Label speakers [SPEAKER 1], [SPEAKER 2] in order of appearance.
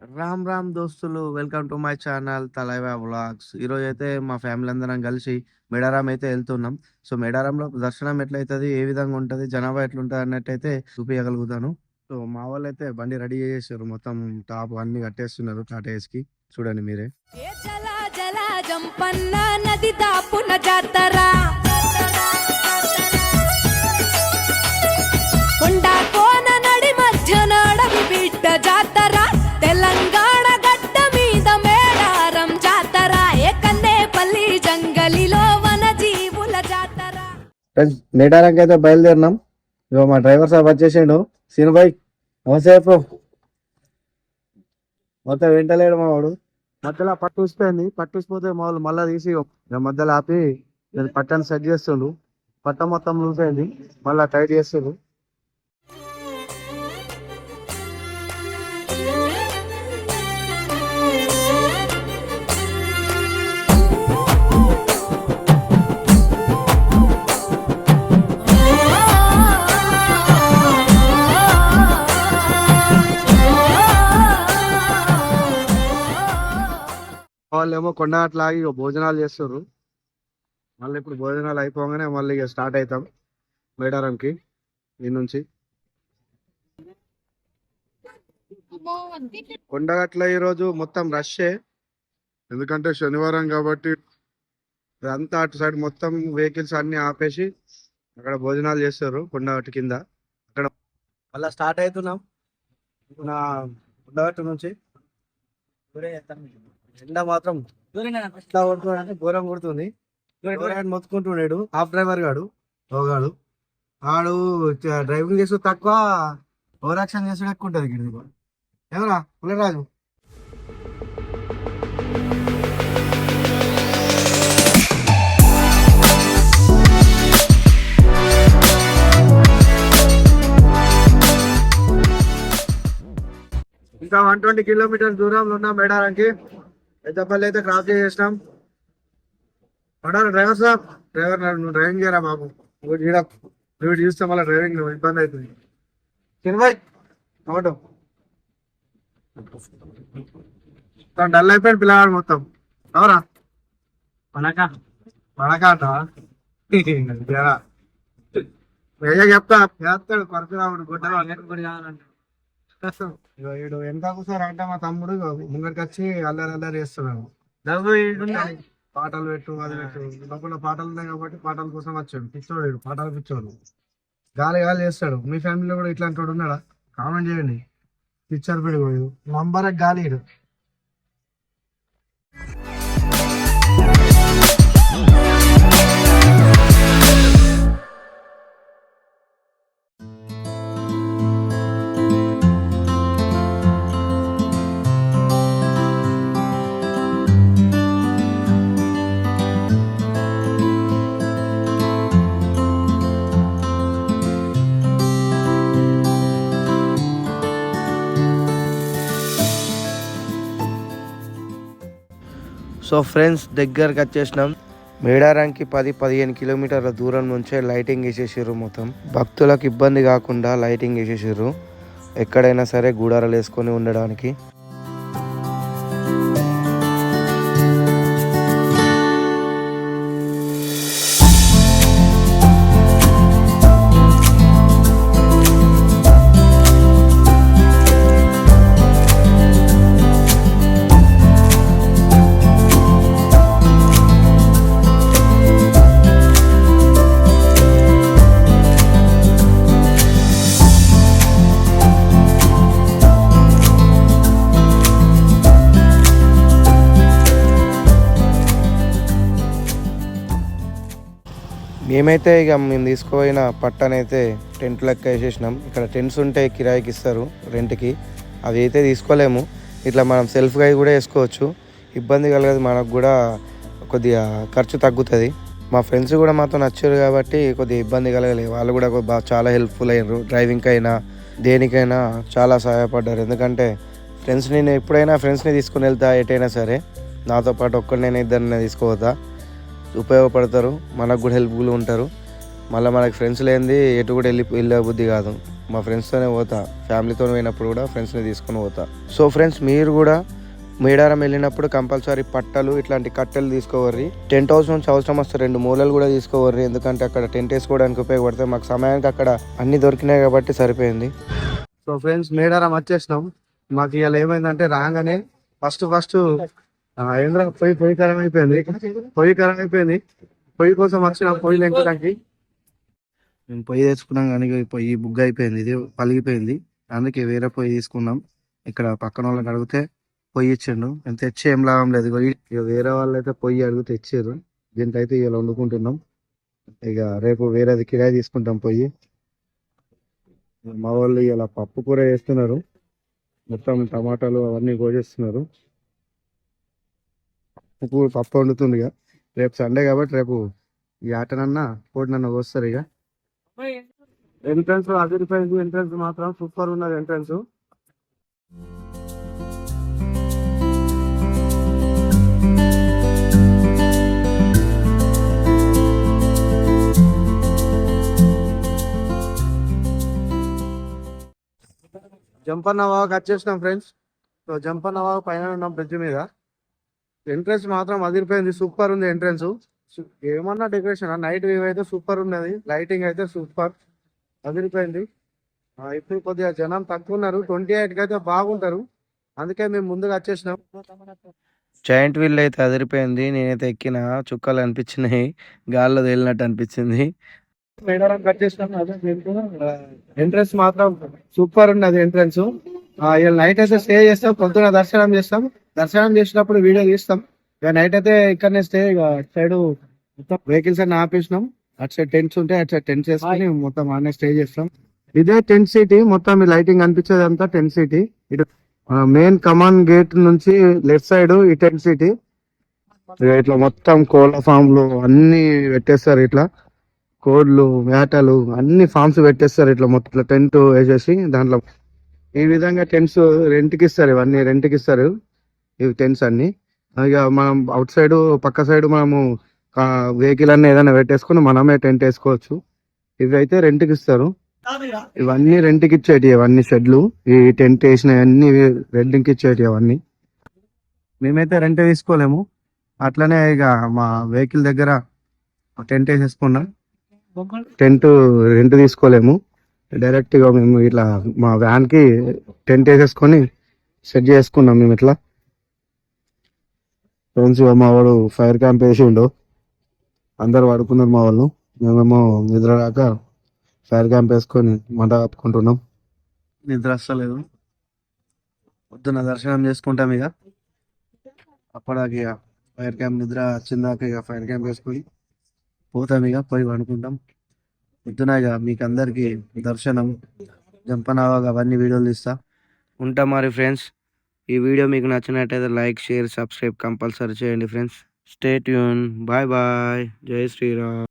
[SPEAKER 1] రామ్ రామ్ దోస్తులు, welcome to my channel Thalaiva vlogs. ఈరోజు అయితే మా ఫ్యామిలీ అందరం కలిసి మేడారం అయితే వెళ్తున్నాం. సో మేడారంలో దర్శనం ఎట్లయితుంది, ఏ విధంగా ఉంటుంది, జనాభా ఎట్లుంటుంది అన్నట్టయితే చూపించగలుగుతాను. సో మా వాళ్ళు అయితే బండి రెడీ చేసారు, మొత్తం టాప్ అన్ని కట్టేస్తున్నారు టాటా ఏస్కి. చూడండి మీరే.
[SPEAKER 2] ఏ జల జల జంపన్న నది దాపున జాతర కొండ కోన నడి మధ్య నడవి బిడ్డ జాతర తెలంగాణ గడ్డ మీద మేడారం జాతర ఏకన్నేపల్లి జంగలిలో వన జీవుల జాతర.
[SPEAKER 1] ఫ్రెండ్స్, మేడారంకి అయితే బయలుదేరినాం. ఇగో మా డ్రైవర్ సాబ్ వచ్చేసిండు. సీను భాయ్ నమస్తే. మొత్తం వింటలేడు మా వాడు. మధ్యలో పట్టు ఊసిపోయింది. పట్టు ఊసిపోతే మా వాళ్ళు మళ్ళీ తీసి ఇక మధ్యలో ఆపి పట్టాన్ని సెట్ చేస్తుండు. పట్ట మొత్తం లూజ్ అయింది, మళ్ళీ టైట్ చేస్తుండు. వాళ్ళు ఏమో కొండ అట్లాగి భోజనాలు చేస్తారు. మళ్ళీ ఇప్పుడు భోజనాలు అయిపోగానే మళ్ళీ ఇక స్టార్ట్ అవుతాం మేడారంకి. ఈ నుంచి కొండగట్ల ఈరోజు మొత్తం రష్ే, ఎందుకంటే శనివారం కాబట్టి అంతా అటు సైడ్ మొత్తం వెహికల్స్ అన్ని ఆపేసి అక్కడ భోజనాలు చేస్తారు కొండగట్టు కింద. అక్కడ మళ్ళీ స్టార్ట్ అవుతున్నాం నా కొండగట్టు నుంచి. ఎండ మాత్రం ఎట్లా కొడుతున్నాడు అంటే ఘోరం కొడుతుంది. మొత్తుకుంటున్నాడు హాఫ్ డ్రైవర్ గాడు, రోగాడు ఆడు. డ్రైవింగ్ చేస్తూ తక్కువ, ఓవర్ యాక్షన్ చేస్తూ ఎక్కువ ఉంటుంది ఇక్కడ. ఏమరా పుల్లరాజు? ఇంకా 120 కిలోమీటర్స్ దూరంలో ఉన్నాం మేడారంకి. పెద్దపల్లి అయితే క్రాస్ చేసేసినాం. డ్రైవర్ సాబ్, నువ్వు డ్రైవింగ్ చేయరా బాబు. నువ్వు చూస్తే మళ్ళీ డ్రైవింగ్ ఇబ్బంది అవుతుంది. చిన్నబాయ్ టమాటో డల్ అయిపోయిన పిల్లగాడు మొత్తం. అవరా పడకాట చెప్తా చేస్తాడు పరశురాముడు గుడ్డ. వీడు ఎంత కూర్చోరు అంటే మా తమ్ముడు ముంగడికి వచ్చి అల్లరి అల్లరి చేస్తున్నాడు. పాటలు పెట్టు, అది పెట్టు. లోపల పాటలు ఉన్నాయి కాబట్టి పాటల కోసం వచ్చాడు. పిచ్చోడు వీడు, పాటలు పిచ్చోడు. గాలి గాలి చేస్తాడు. మీ ఫ్యామిలీలో కూడా ఇట్లాంటి వాడు ఉన్నాడా? కామెంట్ చేయండి. పిక్చర్ పెడి నంబర్ గాలి వీడు. సో ఫ్రెండ్స్, దగ్గరకు వచ్చేసినాం. మేడారానికి 10-15 కిలోమీటర్ల దూరం నుంచే లైటింగ్ వేసేసారు. మొత్తం భక్తులకు ఇబ్బంది కాకుండా లైటింగ్ వేసేసారు, ఎక్కడైనా సరే గూడారాలు వేసుకొని ఉండడానికి. మేమైతే ఇక మేము తీసుకుపోయిన పట్టనైతే టెంట్ లెక్క వేసేసినాం. ఇక్కడ టెంట్స్ ఉంటే కిరాయికి ఇస్తారు రెంట్కి, అవి అయితే తీసుకోలేము. ఇట్లా మనం సెల్ఫ్గా కూడా వేసుకోవచ్చు, ఇబ్బంది కలగదు. మనకు కూడా కొద్దిగా ఖర్చు తగ్గుతుంది. మా ఫ్రెండ్స్ కూడా మాతో నచ్చారు కాబట్టి కొద్దిగా ఇబ్బంది కలగలేదు. వాళ్ళు కూడా చాలా హెల్ప్ఫుల్ అయ్యారు. డ్రైవింగ్కి అయినా దేనికైనా చాలా సహాయపడ్డారు. ఎందుకంటే నేను ఎప్పుడైనా ఫ్రెండ్స్ని తీసుకుని వెళ్తా ఎటైనా సరే. నాతో పాటు ఒక్కడినైనా ఇద్దరిని తీసుకుపోతా, ఉపయోగపడతారు, మనకు కూడా హెల్ప్ఫుల్ ఉంటారు. మళ్ళీ మనకి ఫ్రెండ్స్ లేనిది ఎటు కూడా వెళ్ళే బుద్ధి కాదు. మా ఫ్రెండ్స్తోనే పోతా, ఫ్యామిలీతో పోయినప్పుడు కూడా ఫ్రెండ్స్ని తీసుకొని పోతా. సో ఫ్రెండ్స్, మీరు కూడా మేడారం వెళ్ళినప్పుడు కంపల్సరీ పట్టలు ఇట్లాంటి కట్టెలు తీసుకోవర్రి. టెంట్ హౌస్ నుంచి అవసరం వస్తే 2 మూలలు కూడా తీసుకోవర్రి, ఎందుకంటే అక్కడ టెంట్ వేసుకోవడానికి ఉపయోగపడతాయి. మాకు సమయానికి అక్కడ అన్ని దొరికినాయి కాబట్టి సరిపోయింది. సో ఫ్రెండ్స్, మేడారం వచ్చేసినాం. మాకు ఇవాళ ఏమైందంటే రాగానే ఫస్ట్ ఏంద్రా పొయ్యి ఖరాబ్ అయిపోయింది. పొయ్యి కోసం వచ్చినాం, పొయ్యి లెంకడానికి. మేము పొయ్యి తెచ్చుకున్నాం కానీ పొయ్యి బుగ్గ అయిపోయింది, ఇది పలిగిపోయింది. అందుకే వేరే పొయ్యి తీసుకున్నాం. ఇక్కడ పక్కన వాళ్ళకి అడిగితే పొయ్యి ఇచ్చిండు. ఎంత తెచ్చి ఏం లాభం లేదు. ఇక వేరే వాళ్ళు అయితే పొయ్యి అడిగితే ఇచ్చారు. దీనికైతే ఇలా వండుకుంటున్నాం. ఇక రేపు వేరేది కిరాయి తీసుకుంటాం పొయ్యి. మా వాళ్ళు ఇలా పప్పు కూర చేస్తున్నారు, మొత్తం టమాటాలు అవన్నీ కోసేస్తున్నారు. పప్పు వండుతుంది. ఇక రేపు సండే కాబట్టి రేపు ఈ ఆటనన్నా కోడినన్నా కోస్తారు. ఇక ఎంట్రన్స్ అదిరిపోయింది. ఎంట్రన్స్ మాత్రం సూపర్ ఉన్నది. ఎంట్రన్స్ జంపన్న వాక్ వచ్చేసినాం ఫ్రెండ్స్. సో జంపన్న వాక్ పైన ఉన్నాం బ్రిడ్జ్ మీద. ఎంట్రన్స్ మాత్రం అదిరిపోయింది, సూపర్ ఉంది ఎంట్రన్స్. ఏమన్నా డెకరేషన్ నైట్ వ్యూ అయితే సూపర్ ఉన్నది, లైటింగ్ అయితే సూపర్ అదిరిపోయింది. ఇప్పుడు కొద్దిగా జనం తక్కువ ఉన్నారు, 28కి అయితే బాగుంటారు, అందుకే మేము ముందుగా వచ్చేసినాం. జాయింట్ వీల్ అయితే అదిరిపోయింది. నేనైతే ఎక్కిన, చుక్కలు అనిపించినాయి, గాల్లో తేలినట్టు అనిపించింది. మేడారం వచ్చేసినాం. ఎంట్రన్స్ మాత్రం సూపర్ ఉన్నది ఎంట్రన్స్. నైట్ అయితే స్టే చేస్తాం, పొద్దున దర్శనం చేస్తాం. దర్శనం చేసినప్పుడు వీడియో తీస్తాం. ఇక నైట్ అయితే ఇక్కడనే స్టే. ఇక అటు సైడ్ మొత్తం వెహికల్స్ అన్ని ఆపేసినాం. అటు సైడ్ టెంట్స్ ఉంటాయి, అటు సైడ్ టెంట్స్ వేసుకుని మొత్తం ఆడనే స్టే చేస్తాం. ఇదే టెంట్ సిటీ, మొత్తం ఈ లైటింగ్ అనిపించేది అంతా టెంట్ సిటీ. ఇటు మెయిన్ కమాన్ గేట్ నుంచి లెఫ్ట్ సైడ్ ఈ టెంట్ సిటీ. ఇట్లా మొత్తం కోళ్ళ ఫామ్లు అన్ని పెట్టేస్తారు. ఇట్లా కోడ్లు, వేటలు అన్ని ఫామ్స్ పెట్టేస్తారు. ఇట్లా మొత్తం టెంట్ వేసేసి దాంట్లో ఈ విధంగా టెంట్స్ రెంట్కి ఇస్తారు. ఇవన్నీ రెంట్కి ఇస్తారు ఇవి టెంట్స్ అన్ని. ఇక మనం అవుట్ సైడ్ పక్క సైడ్ మనము వెహికల్ అన్ని ఏదైనా పెట్టేసుకుని మనమే టెంట్ వేసుకోవచ్చు. ఇవి అయితే రెంట్కి ఇస్తారు. ఇవన్నీ రెంట్కి ఇచ్చేటి, ఇవన్నీ షెడ్లు, ఈ టెంట్ వేసిన అన్ని రెంట్కి ఇచ్చేటి. అవన్నీ మేమైతే రెంట్ తీసుకోలేము. అట్లనే ఇక మా వెహికల్ దగ్గర టెంట్ వేసేసుకున్నాం. టెంట్ రెంట్ తీసుకోలేము, డైరెక్ట్ గా మేము ఇట్లా మా వ్యాన్ కి టెంట్ వేసేసుకొని సెట్ చేసుకున్నాం మేము. ఇట్లా ఫ్రెండ్స్, మా వాడు ఫైర్ క్యాంప్ వేసిండు, అందరు పడుకున్నారు మా వాళ్ళు. మేమేమో నిద్ర రాక ఫైర్ క్యాంప్ వేసుకొని మంట కప్పుకుంటున్నాం. నిద్ర వస్తలేదు. పొద్దున్న దర్శనం చేసుకుంటాం. ఇక అప్పటికి ఇక ఫైర్ క్యాంప్ నిద్ర వచ్చిందాక ఇక ఫైర్ క్యాంప్ వేసుకొని పోతాం. ఇక పోయి పడుకుంటాం. పొద్దున ఇక మీకు అందరికి దర్శనం, జంపనావాగా అవన్నీ వీడియోలు తీస్తా ఉంటా. మరి ఫ్రెండ్స్, ఈ వీడియో మీకు నచ్చినట్టయితే లైక్, షేర్, సబ్స్క్రైబ్ కంపల్సరీ చేయండి friends. Stay tune. Bye bye. జై శ్రీరామ్.